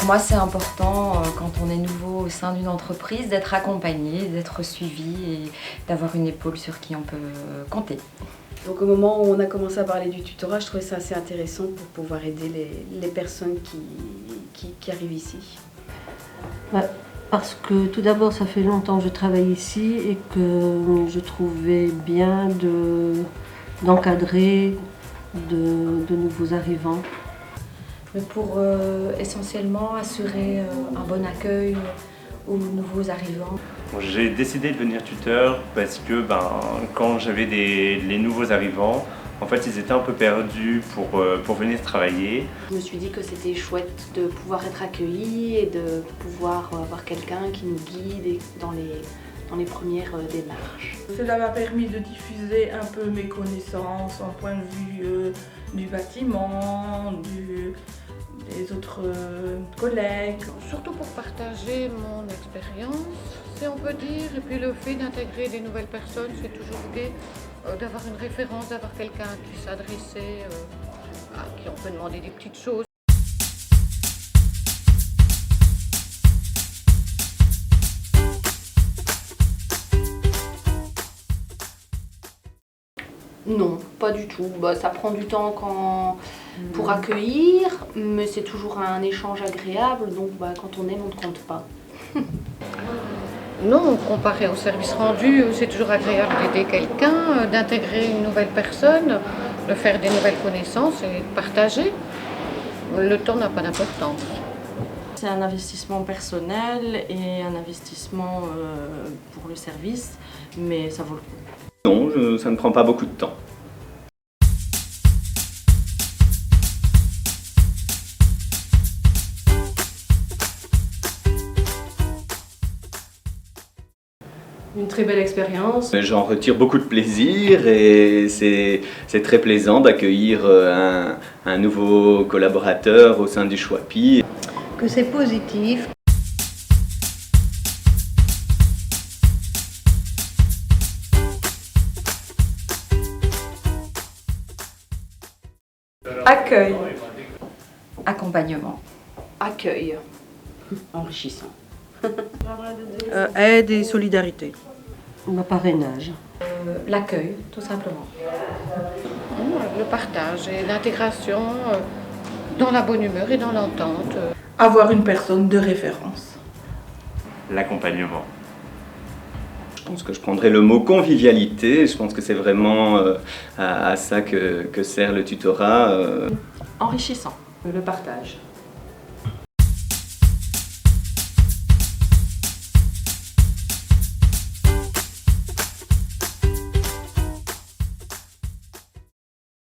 moi, c'est important, quand on est nouveau au sein d'une entreprise, d'être accompagné, d'être suivi et d'avoir une épaule sur qui on peut compter. Donc au moment où on a commencé à parler du tutorat, je trouvais ça assez intéressant pour pouvoir aider les personnes qui arrivent ici. Parce que tout d'abord, ça fait longtemps que je travaille ici et que je trouvais bien d'encadrer de nouveaux arrivants. Mais pour essentiellement assurer un bon accueil aux nouveaux arrivants. J'ai décidé de devenir tuteur parce que quand j'avais les nouveaux arrivants, en fait ils étaient un peu perdus pour venir travailler. Je me suis dit que c'était chouette de pouvoir être accueilli et de pouvoir avoir quelqu'un qui nous guide dans les premières démarches. Cela m'a permis de diffuser un peu mes connaissances en point de vue du bâtiment, des autres collègues. Surtout pour partager mon expérience, si on peut dire, et puis le fait d'intégrer des nouvelles personnes, c'est toujours gai d'avoir une référence, d'avoir quelqu'un à qui s'adresser, à qui on peut demander des petites choses. Non, pas du tout. Ça prend du temps pour accueillir, mais c'est toujours un échange agréable, donc quand on aime, on ne compte pas. Non, comparé au service rendu, c'est toujours agréable d'aider quelqu'un, d'intégrer une nouvelle personne, de faire des nouvelles connaissances et de partager. Le temps n'a pas d'importance. C'est un investissement personnel et un investissement pour le service, mais ça vaut le coup. Non, ça ne prend pas beaucoup de temps. Une très belle expérience. J'en retire beaucoup de plaisir et c'est très plaisant d'accueillir un nouveau collaborateur au sein du Chouapi. Que c'est positif. Accueil. Accompagnement. Accueil. Enrichissant. Aide et solidarité. Le parrainage. L'accueil, tout simplement. Le partage et l'intégration dans la bonne humeur et dans l'entente. Avoir une personne de référence. L'accompagnement. Je pense que je prendrais le mot convivialité. Je pense que c'est vraiment à ça que sert le tutorat. Enrichissant. Le partage.